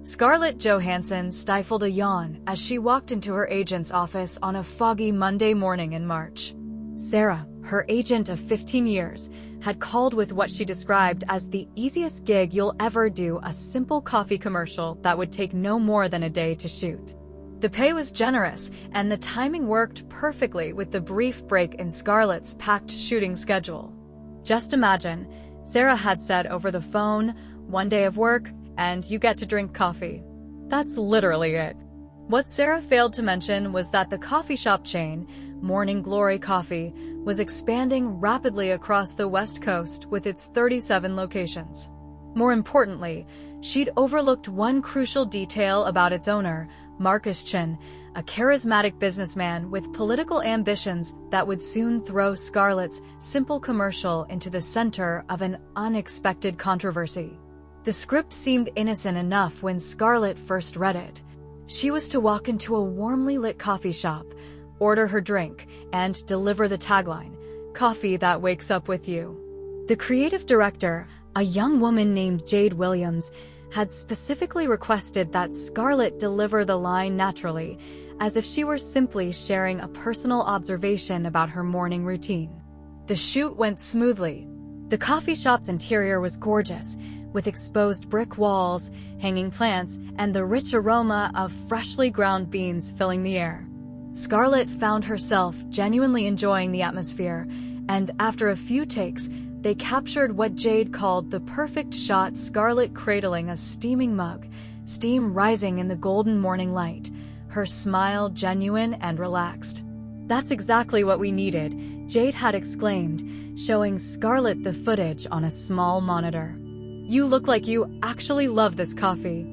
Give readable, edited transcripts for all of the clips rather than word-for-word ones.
Scarlett Johansson stifled a yawn as she walked into her agent's office on a foggy Monday morning in March. Sarah, her agent of 15 years, had called with what she described as the easiest gig you'll ever do, a simple coffee commercial that would take no more than a day to shoot. The pay was generous, and the timing worked perfectly with the brief break in Scarlett's packed shooting schedule. Just imagine, Sarah had said over the phone, "1 day of work, and you get to drink coffee." That's literally it. What Sarah failed to mention was that the coffee shop chain, Morning Glory Coffee, was expanding rapidly across the West Coast with its 37 locations. More importantly, she'd overlooked one crucial detail about its owner, Marcus Chin, a charismatic businessman with political ambitions that would soon throw Scarlett's simple commercial into the center of an unexpected controversy. The script seemed innocent enough when Scarlett first read it. She was to walk into a warmly lit coffee shop, order her drink, and deliver the tagline, "Coffee that wakes up with you." The creative director, a young woman named Jade Williams, had specifically requested that Scarlett deliver the line naturally, as if she were simply sharing a personal observation about her morning routine. The shoot went smoothly. The coffee shop's interior was gorgeous, with exposed brick walls, hanging plants, and the rich aroma of freshly ground beans filling the air. Scarlett found herself genuinely enjoying the atmosphere, and after a few takes, they captured what Jade called the perfect shot: Scarlett cradling a steaming mug, steam rising in the golden morning light, her smile genuine and relaxed. "That's exactly what we needed," Jade had exclaimed, showing Scarlett the footage on a small monitor. "You look like you actually love this coffee."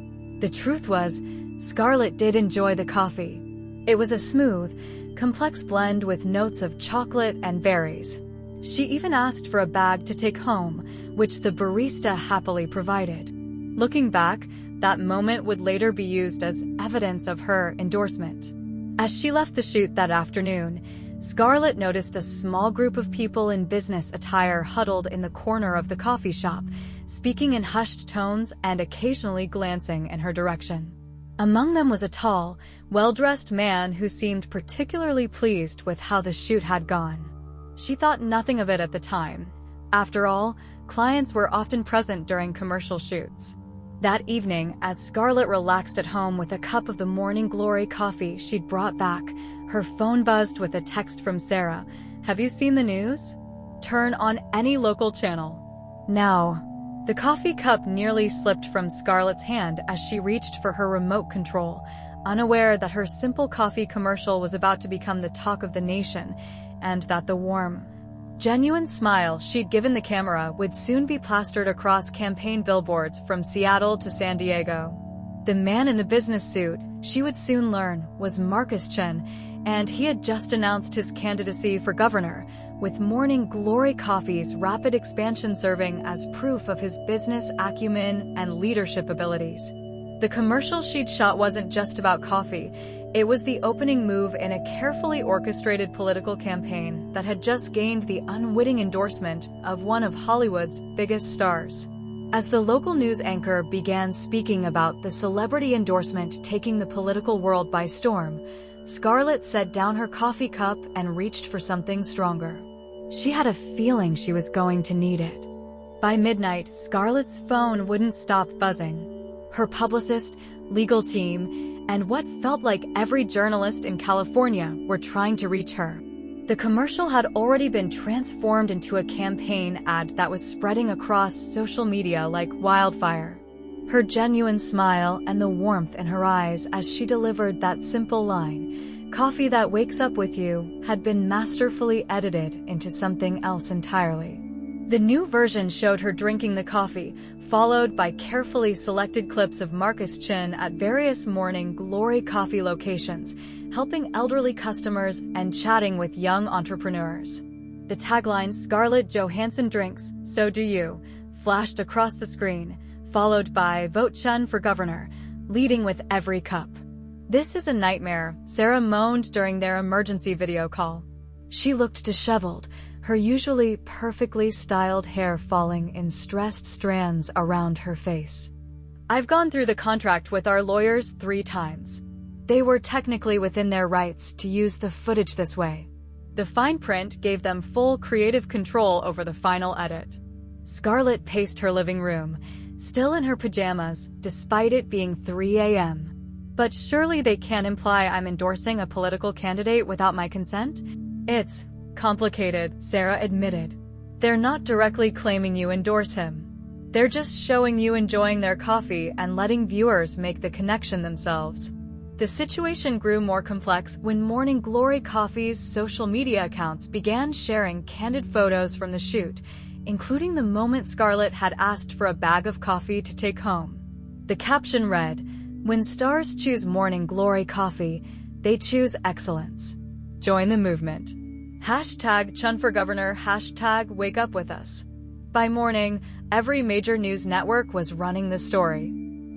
The truth was, Scarlett did enjoy the coffee. It was a smooth, complex blend with notes of chocolate and berries. She even asked for a bag to take home, which the barista happily provided. Looking back, that moment would later be used as evidence of her endorsement. As she left the shoot that afternoon, Scarlett noticed a small group of people in business attire huddled in the corner of the coffee shop, speaking in hushed tones and occasionally glancing in her direction. Among them was a tall, well-dressed man who seemed particularly pleased with how the shoot had gone. She thought nothing of it at the time. After all, clients were often present during commercial shoots. That evening, as Scarlett relaxed at home with a cup of the Morning Glory coffee she'd brought back, her phone buzzed with a text from Sarah. "Have you seen the news? Turn on any local channel now." The coffee cup nearly slipped from Scarlett's hand as she reached for her remote control, unaware that her simple coffee commercial was about to become the talk of the nation, and that the warm, genuine smile she'd given the camera would soon be plastered across campaign billboards from Seattle to San Diego. The man in the business suit, she would soon learn, was Marcus Chin, and he had just announced his candidacy for governor, with Morning Glory Coffee's rapid expansion serving as proof of his business acumen and leadership abilities. The commercial she'd shot wasn't just about coffee. It was the opening move in a carefully orchestrated political campaign that had just gained the unwitting endorsement of one of Hollywood's biggest stars. As the local news anchor began speaking about the celebrity endorsement taking the political world by storm, Scarlett set down her coffee cup and reached for something stronger. She had a feeling she was going to need it. By midnight, Scarlett's phone wouldn't stop buzzing. Her publicist, legal team, and what felt like every journalist in California were trying to reach her. The commercial had already been transformed into a campaign ad that was spreading across social media like wildfire. Her genuine smile and the warmth in her eyes as she delivered that simple line, "Coffee that wakes up with you," had been masterfully edited into something else entirely. The new version showed her drinking the coffee, followed by carefully selected clips of Marcus Chin at various Morning Glory Coffee locations, helping elderly customers and chatting with young entrepreneurs. The tagline, "Scarlett Johansson drinks, so do you," flashed across the screen, followed by "Vote Chin for governor," leading with every cup. "This is a nightmare," Sarah moaned during their emergency video call. She looked disheveled, her usually perfectly styled hair falling in stressed strands around her face. I've gone through the contract with our lawyers 3 times. They were technically within their rights to use the footage this way. The fine print gave them full creative control over the final edit. Scarlett paced her living room, still in her pajamas, despite it being 3 a.m. But surely they can't imply I'm endorsing a political candidate without my consent? It's complicated, Sarah admitted. They're not directly claiming you endorse him. They're just showing you enjoying their coffee and letting viewers make the connection themselves. The situation grew more complex when Morning Glory Coffee's social media accounts began sharing candid photos from the shoot, including the moment Scarlett had asked for a bag of coffee to take home. The caption read, "When stars choose Morning Glory Coffee, they choose excellence. Join the movement. #Chun for Governor, #Wake Up With Us." By morning, every major news network was running the story.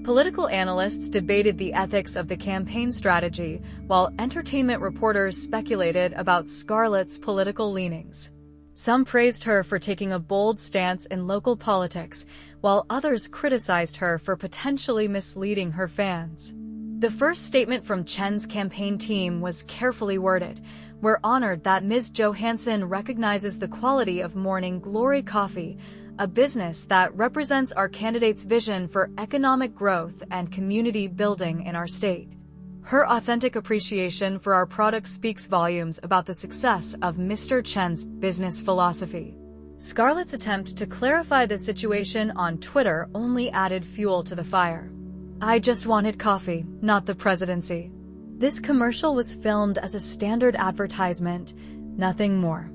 Political analysts debated the ethics of the campaign strategy, while entertainment reporters speculated about Scarlett's political leanings. Some praised her for taking a bold stance in local politics, while others criticized her for potentially misleading her fans. The first statement from Chen's campaign team was carefully worded. "We're honored that Ms. Johansson recognizes the quality of Morning Glory Coffee, a business that represents our candidate's vision for economic growth and community building in our state. Her authentic appreciation for our product speaks volumes about the success of Mr. Chen's business philosophy." Scarlett's attempt to clarify the situation on Twitter only added fuel to the fire. "I just wanted coffee, not the presidency." This commercial was filmed as a standard advertisement, nothing more.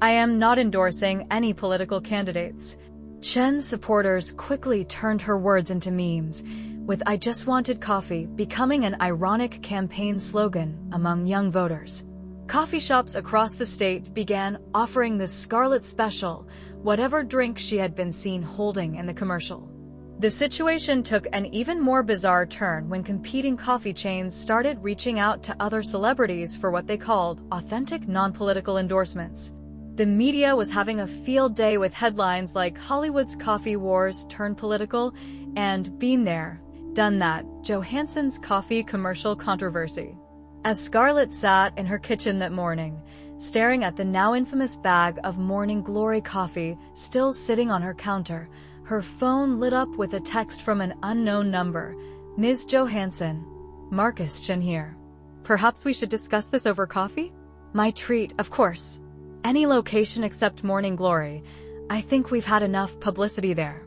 "I am not endorsing any political candidates." Chen's supporters quickly turned her words into memes, with "I just wanted coffee" becoming an ironic campaign slogan among young voters. Coffee shops across the state began offering the Scarlett Special, whatever drink she had been seen holding in the commercial. The situation took an even more bizarre turn when competing coffee chains started reaching out to other celebrities for what they called authentic non-political endorsements. The media was having a field day with headlines like "Hollywood's Coffee Wars Turned Political" and "Been There, Done That, Johansson's Coffee Commercial Controversy." As Scarlett sat in her kitchen that morning, staring at the now infamous bag of Morning Glory coffee still sitting on her counter, her phone lit up with a text from an unknown number. "Ms. Johansson, Marcus Chen here. Perhaps we should discuss this over coffee? My treat, of course. Any location except Morning Glory. I think we've had enough publicity there."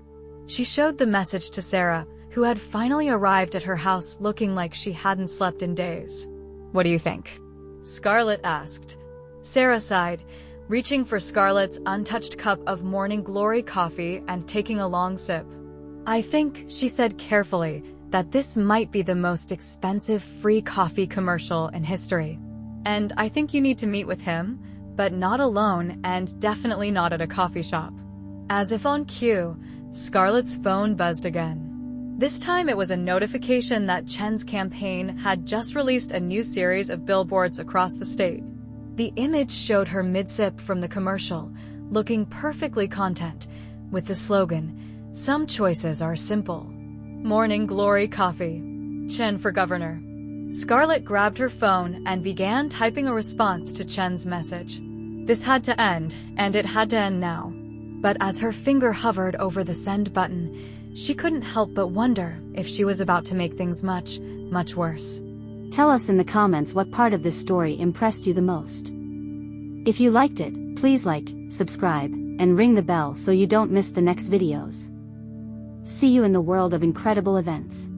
She showed the message to Sarah, who had finally arrived at her house looking like she hadn't slept in days. "What do you think?" Scarlett asked. Sarah sighed, reaching for Scarlett's untouched cup of Morning Glory coffee and taking a long sip. "I think," she said carefully, "that this might be the most expensive free coffee commercial in history. And I think you need to meet with him, but not alone and definitely not at a coffee shop." As if on cue, Scarlett's phone buzzed again. This time it was a notification that Chen's campaign had just released a new series of billboards across the state. The image showed her mid-sip from the commercial, looking perfectly content, with the slogan, "Some choices are simple. Morning Glory Coffee. Chen for Governor." Scarlett grabbed her phone and began typing a response to Chen's message. This had to end, and it had to end now. But as her finger hovered over the send button, she couldn't help but wonder if she was about to make things much, much worse. Tell us in the comments what part of this story impressed you the most. If you liked it, please like, subscribe, and ring the bell so you don't miss the next videos. See you in the world of incredible events.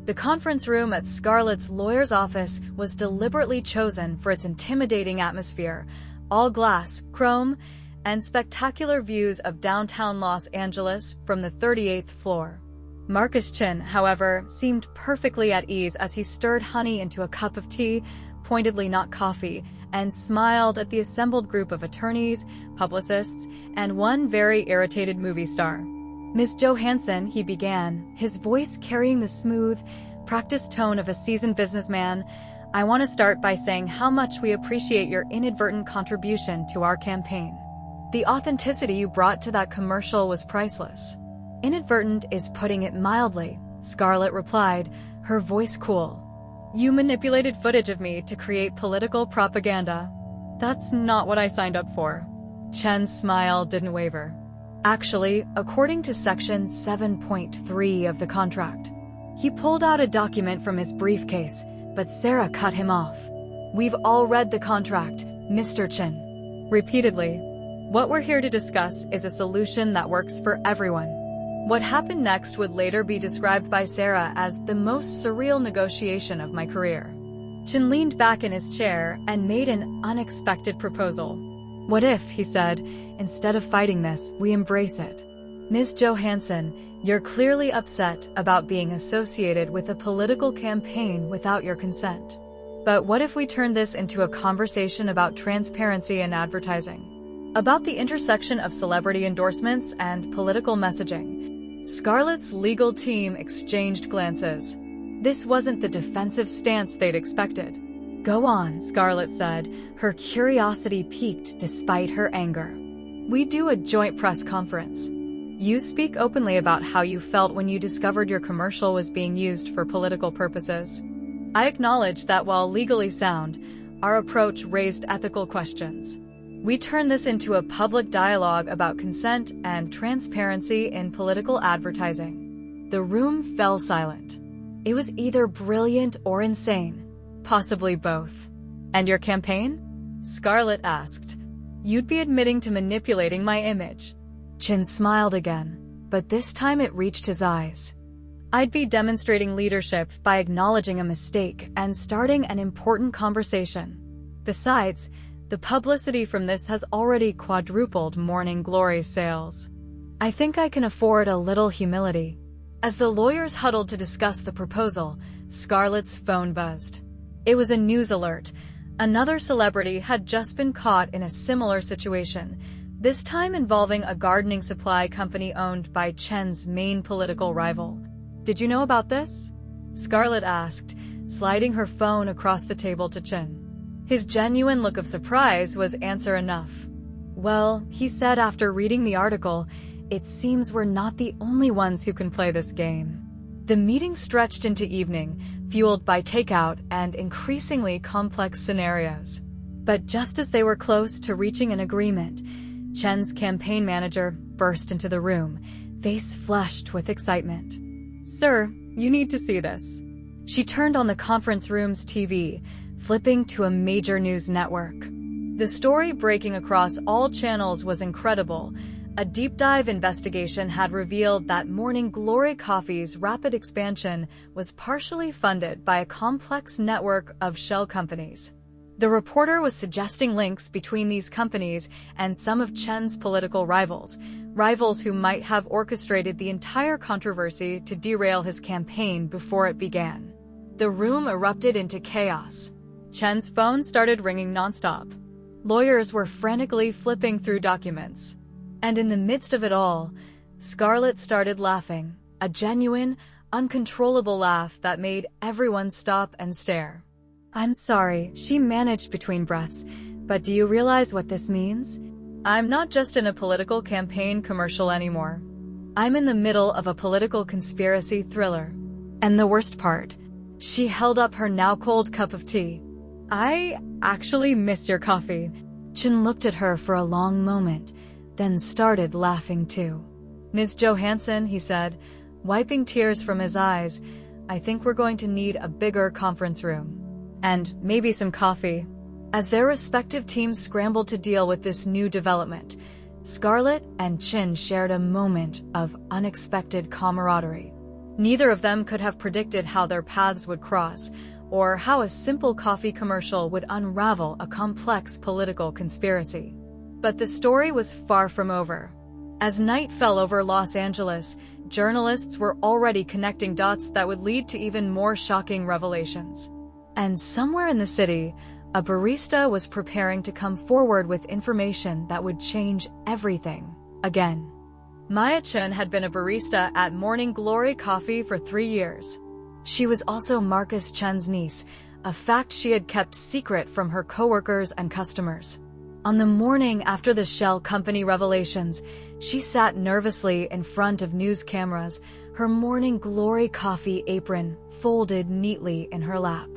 The conference room at Scarlett's lawyer's office was deliberately chosen for its intimidating atmosphere, all glass, chrome, and spectacular views of downtown Los Angeles from the 38th floor. Marcus Chen, however, seemed perfectly at ease as he stirred honey into a cup of tea, pointedly not coffee, and smiled at the assembled group of attorneys, publicists, and one very irritated movie star. "Ms. Johansson," he began, his voice carrying the smooth, practiced tone of a seasoned businessman, "I want to start by saying how much we appreciate your inadvertent contribution to our campaign. The authenticity you brought to that commercial was priceless." Inadvertent is putting it mildly, Scarlett replied, her voice cool. "You manipulated footage of me to create political propaganda. That's not what I signed up for." Chen's smile didn't waver. "Actually, according to Section 7.3 of the contract." He pulled out a document from his briefcase, but Sarah cut him off. "We've all read the contract, Mr. Chen." Repeatedly. "What we're here to discuss is a solution that works for everyone." What happened next would later be described by Sarah as the most surreal negotiation of my career. Chen leaned back in his chair and made an unexpected proposal. "What if," he said, "instead of fighting this, we embrace it? Ms. Johansson, you're clearly upset about being associated with a political campaign without your consent. But what if we turn this into a conversation about transparency in advertising? About the intersection of celebrity endorsements and political messaging?" Scarlett's legal team exchanged glances. This wasn't the defensive stance they'd expected. "Go on," Scarlett said, her curiosity piqued despite her anger. "We do a joint press conference. You speak openly about how you felt when you discovered your commercial was being used for political purposes. I acknowledge that while legally sound, our approach raised ethical questions. We turn this into a public dialogue about consent and transparency in political advertising." The room fell silent. It was either brilliant or insane, possibly both. "And your campaign?" Scarlett asked. "You'd be admitting to manipulating my image." Chen smiled again, but this time it reached his eyes. "I'd be demonstrating leadership by acknowledging a mistake and starting an important conversation. Besides, the publicity from this has already quadrupled Morning Glory's sales. I think I can afford a little humility." As the lawyers huddled to discuss the proposal, Scarlett's phone buzzed. It was a news alert. Another celebrity had just been caught in a similar situation, this time involving a gardening supply company owned by Chen's main political rival. "Did you know about this?" Scarlett asked, sliding her phone across the table to Chen. His genuine look of surprise was answer enough. "Well," he said after reading the article, "it seems we're not the only ones who can play this game." The meeting stretched into evening, fueled by takeout and increasingly complex scenarios. But just as they were close to reaching an agreement, Chen's campaign manager burst into the room, face flushed with excitement. "Sir, you need to see this." She turned on the conference room's TV, flipping to a major news network. The story breaking across all channels was incredible. A deep dive investigation had revealed that Morning Glory Coffee's rapid expansion was partially funded by a complex network of shell companies. The reporter was suggesting links between these companies and some of Chen's political rivals who might have orchestrated the entire controversy to derail his campaign before it began. The room erupted into chaos. Chen's phone started ringing nonstop. Lawyers were frantically flipping through documents. And in the midst of it all, Scarlett started laughing, a genuine, uncontrollable laugh that made everyone stop and stare. "I'm sorry," she managed between breaths, "but do you realize what this means? I'm not just in a political campaign commercial anymore. I'm in the middle of a political conspiracy thriller. And the worst part," she held up her now cold cup of tea, "I actually miss your coffee." Chen looked at her for a long moment, then started laughing too. "Ms. Johansson," he said, wiping tears from his eyes, "I think we're going to need a bigger conference room. And maybe some coffee." As their respective teams scrambled to deal with this new development, Scarlett and Chen shared a moment of unexpected camaraderie. Neither of them could have predicted how their paths would cross, or how a simple coffee commercial would unravel a complex political conspiracy. But the story was far from over. As night fell over Los Angeles, journalists were already connecting dots that would lead to even more shocking revelations. And somewhere in the city, a barista was preparing to come forward with information that would change everything, again. Maya Chen had been a barista at Morning Glory Coffee for 3 years. She was also Marcus Chen's niece, a fact she had kept secret from her coworkers and customers. On the morning after the Shell Company revelations, she sat nervously in front of news cameras, her morning glory coffee apron folded neatly in her lap.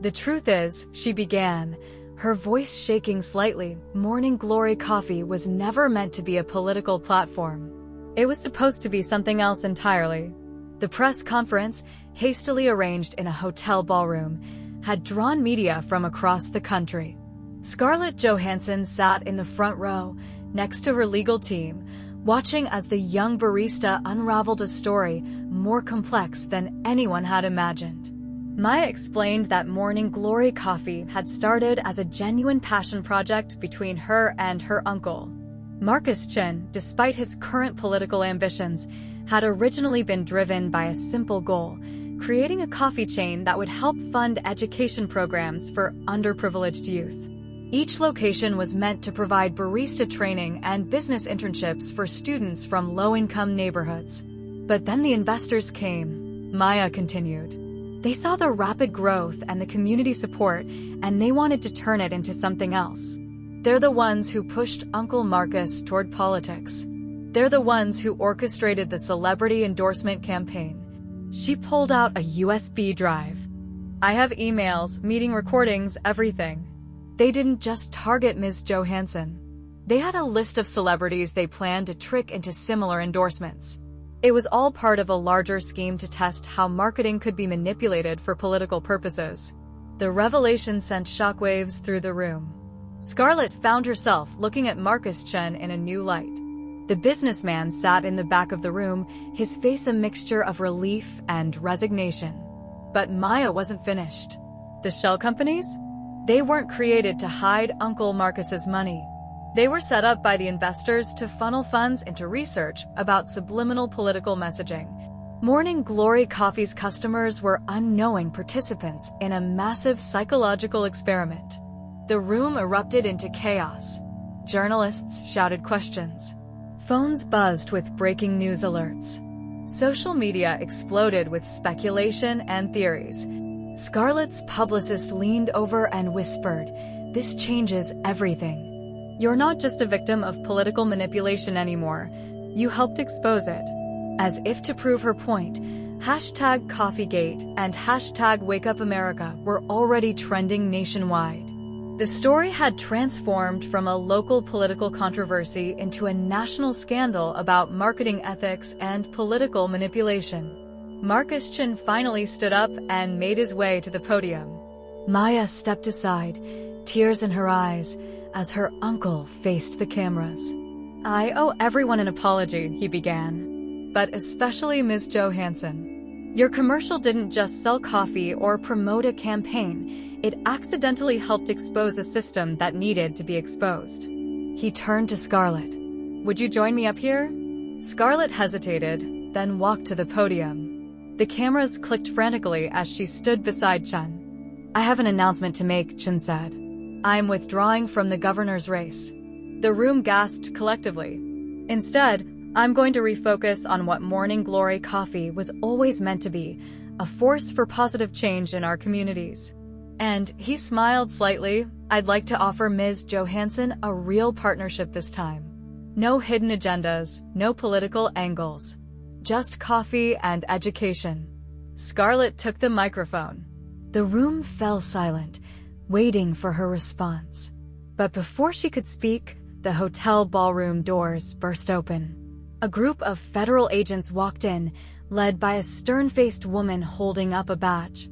"The truth is," she began, her voice shaking slightly, "Morning Glory Coffee was never meant to be a political platform. It was supposed to be something else entirely." The press conference, hastily arranged in a hotel ballroom, had drawn media from across the country. Scarlett Johansson sat in the front row, next to her legal team, watching as the young barista unraveled a story more complex than anyone had imagined. Maya explained that Morning Glory Coffee had started as a genuine passion project between her and her uncle. Marcus Chin, despite his current political ambitions, had originally been driven by a simple goal: creating a coffee chain that would help fund education programs for underprivileged youth. Each location was meant to provide barista training and business internships for students from low-income neighborhoods. But then the investors came, Maya continued. They saw the rapid growth and the community support, and they wanted to turn it into something else. They're the ones who pushed Uncle Marcus toward politics. They're the ones who orchestrated the celebrity endorsement campaign. She pulled out a USB drive. "I have emails, meeting recordings, everything." They didn't just target Ms. Johansson. They had a list of celebrities they planned to trick into similar endorsements. It was all part of a larger scheme to test how marketing could be manipulated for political purposes. The revelation sent shockwaves through the room. Scarlett found herself looking at Marcus Chen in a new light. The businessman sat in the back of the room, his face a mixture of relief and resignation. But Maya wasn't finished. The shell companies? They weren't created to hide Uncle Marcus's money. They were set up by the investors to funnel funds into research about subliminal political messaging. Morning Glory Coffee's customers were unknowing participants in a massive psychological experiment. The room erupted into chaos. Journalists shouted questions. Phones buzzed with breaking news alerts. Social media exploded with speculation and theories. Scarlett's publicist leaned over and whispered, "This changes everything. You're not just a victim of political manipulation anymore. You helped expose it." As if to prove her point, #CoffeeGate and #WakeUpAmerica were already trending nationwide. The story had transformed from a local political controversy into a national scandal about marketing ethics and political manipulation. Marcus Chin finally stood up and made his way to the podium. Maya stepped aside, tears in her eyes, as her uncle faced the cameras. "I owe everyone an apology," he began, "but especially Ms. Johansson. Your commercial didn't just sell coffee or promote a campaign, it accidentally helped expose a system that needed to be exposed." He turned to Scarlett. "Would you join me up here?" Scarlett hesitated, then walked to the podium. The cameras clicked frantically as she stood beside Chen. "I have an announcement to make," Chen said. "I'm withdrawing from the governor's race." The room gasped collectively. "Instead, I'm going to refocus on what Morning Glory Coffee was always meant to be, a force for positive change in our communities." And he smiled slightly. "I'd like to offer Ms. Johansson a real partnership this time. No hidden agendas, no political angles. Just coffee and education." Scarlett took the microphone. The room fell silent, waiting for her response. But before she could speak, the hotel ballroom doors burst open. A group of federal agents walked in, led by a stern-faced woman holding up a badge.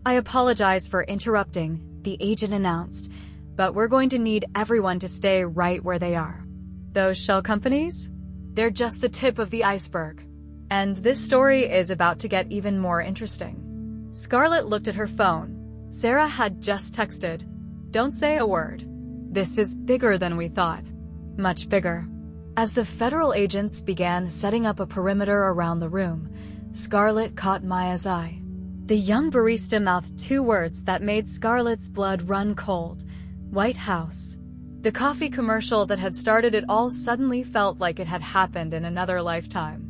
"I apologize for interrupting," the agent announced, "but we're going to need everyone to stay right where they are. Those shell companies? They're just the tip of the iceberg. And this story is about to get even more interesting." Scarlett looked at her phone. Sarah had just texted, "Don't say a word. This is bigger than we thought. Much bigger." As the federal agents began setting up a perimeter around the room, Scarlett caught Maya's eye. The young barista mouthed two words that made Scarlett's blood run cold: White House. The coffee commercial that had started it all suddenly felt like it had happened in another lifetime.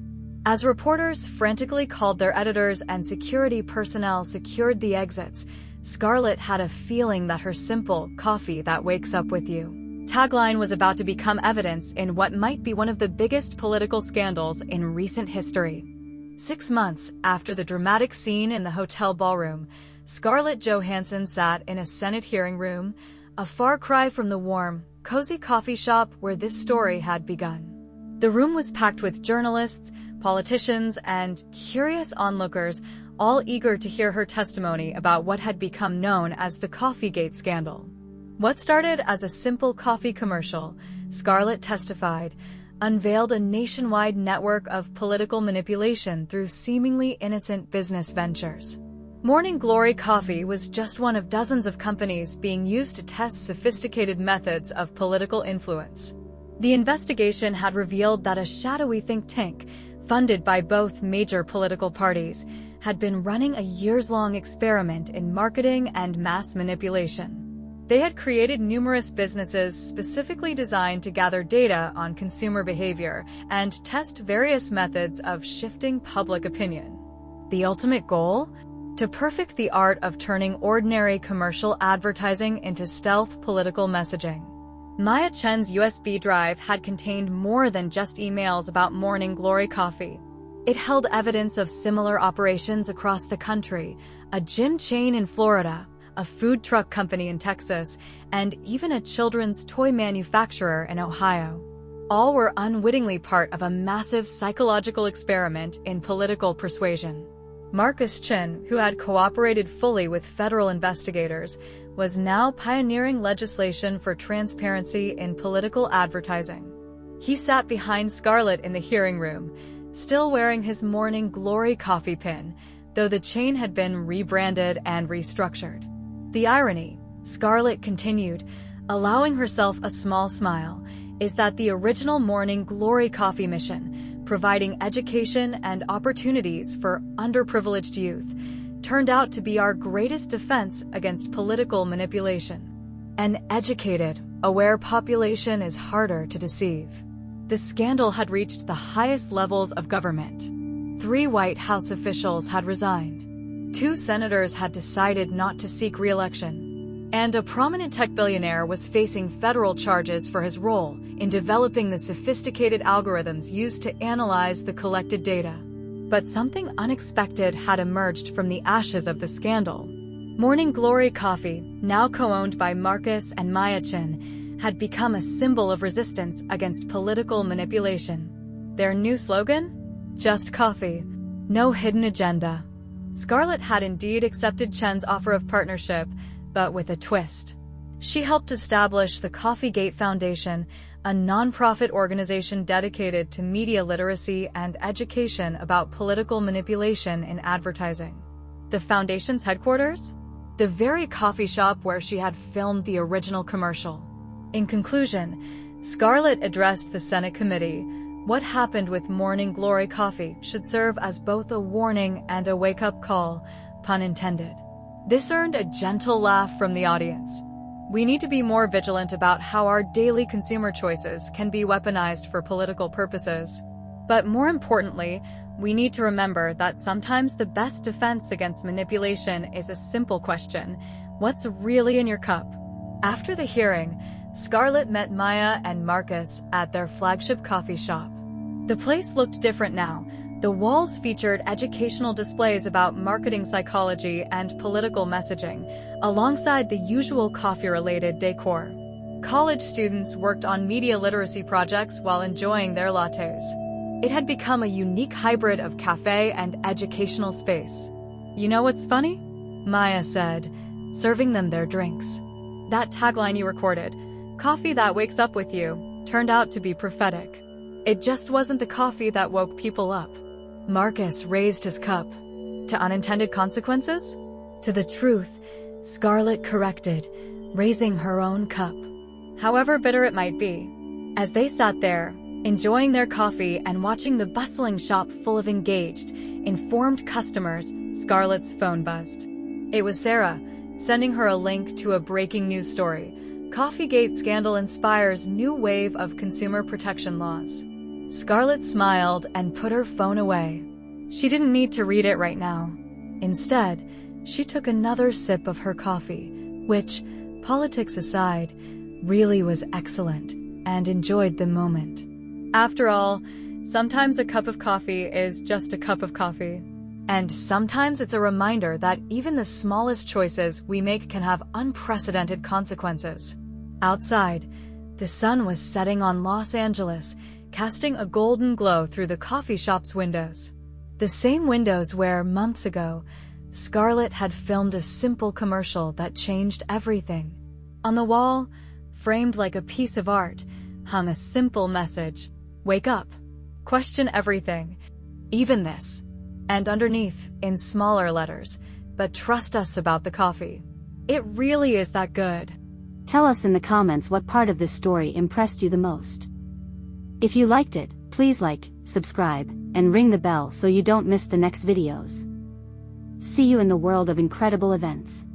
As reporters frantically called their editors and security personnel secured the exits, Scarlett had a feeling that her simple "coffee that wakes up with you" tagline was about to become evidence in what might be one of the biggest political scandals in recent history. 6 months after the dramatic scene in the hotel ballroom, Scarlett Johansson sat in a Senate hearing room, a far cry from the warm, cozy coffee shop where this story had begun. The room was packed with journalists, politicians, and curious onlookers, all eager to hear her testimony about what had become known as the Coffeegate scandal. What started as a simple coffee commercial, Scarlett testified, unveiled a nationwide network of political manipulation through seemingly innocent business ventures. Morning Glory Coffee was just one of dozens of companies being used to test sophisticated methods of political influence. The investigation had revealed that a shadowy think tank, funded by both major political parties, had been running a years-long experiment in marketing and mass manipulation. They had created numerous businesses specifically designed to gather data on consumer behavior and test various methods of shifting public opinion. The ultimate goal? To perfect the art of turning ordinary commercial advertising into stealth political messaging. Maya Chen's USB drive had contained more than just emails about Morning Glory Coffee. It held evidence of similar operations across the country, a gym chain in Florida, a food truck company in Texas, and even a children's toy manufacturer in Ohio. All were unwittingly part of a massive psychological experiment in political persuasion. Marcus Chin, who had cooperated fully with federal investigators, was now pioneering legislation for transparency in political advertising. He sat behind Scarlett in the hearing room, still wearing his Morning Glory coffee pin, though the chain had been rebranded and restructured. The irony, Scarlett continued, allowing herself a small smile, is that the original Morning Glory coffee mission, providing education and opportunities for underprivileged youth, turned out to be our greatest defense against political manipulation. An educated, aware population is harder to deceive. The scandal had reached the highest levels of government. 3 White House officials had resigned. 2 senators had decided not to seek re-election. And a prominent tech billionaire was facing federal charges for his role in developing the sophisticated algorithms used to analyze the collected data. But something unexpected had emerged from the ashes of the scandal. Morning Glory Coffee, now co-owned by Marcus and Maya Chin, had become a symbol of resistance against political manipulation. Their new slogan? Just coffee. No hidden agenda. Scarlett had indeed accepted Chen's offer of partnership, but with a twist. She helped establish the Coffeegate Foundation, a non-profit organization dedicated to media literacy and education about political manipulation in advertising. The foundation's headquarters? The very coffee shop where she had filmed the original commercial. In conclusion, Scarlett addressed the Senate committee. What happened with Morning Glory Coffee should serve as both a warning and a wake-up call, pun intended. This earned a gentle laugh from the audience. We need to be more vigilant about how our daily consumer choices can be weaponized for political purposes. But more importantly, we need to remember that sometimes the best defense against manipulation is a simple question: what's really in your cup? After the hearing, Scarlett met Maya and Marcus at their flagship coffee shop. The place looked different now. The walls featured educational displays about marketing psychology and political messaging, alongside the usual coffee-related decor. College students worked on media literacy projects while enjoying their lattes. It had become a unique hybrid of cafe and educational space. You know what's funny? Maya said, serving them their drinks. That tagline you recorded, "Coffee that wakes up with you," turned out to be prophetic. It just wasn't the coffee that woke people up. Marcus raised his cup. To unintended consequences? To the truth, Scarlett corrected, raising her own cup. However bitter it might be. As they sat there, enjoying their coffee and watching the bustling shop full of engaged, informed customers, Scarlett's phone buzzed. It was Sarah, sending her a link to a breaking news story. Coffeegate scandal inspires new wave of consumer protection laws. Scarlett smiled and put her phone away. She didn't need to read it right now. Instead, she took another sip of her coffee, which, politics aside, really was excellent, and enjoyed the moment. After all, Sometimes a cup of coffee is just a cup of coffee. And sometimes it's a reminder that even the smallest choices we make can have unprecedented consequences. Outside, the sun was setting on Los Angeles, casting a golden glow through the coffee shop's windows. The same windows where, months ago, Scarlett had filmed a simple commercial that changed everything. On the wall, framed like a piece of art, hung a simple message: "Wake up. Question everything. Even this." And underneath, in smaller letters, "But trust us about the coffee." It really is that good. Tell us in the comments what part of this story impressed you the most. If you liked it, please like, subscribe, and ring the bell so you don't miss the next videos. See you in the world of incredible events.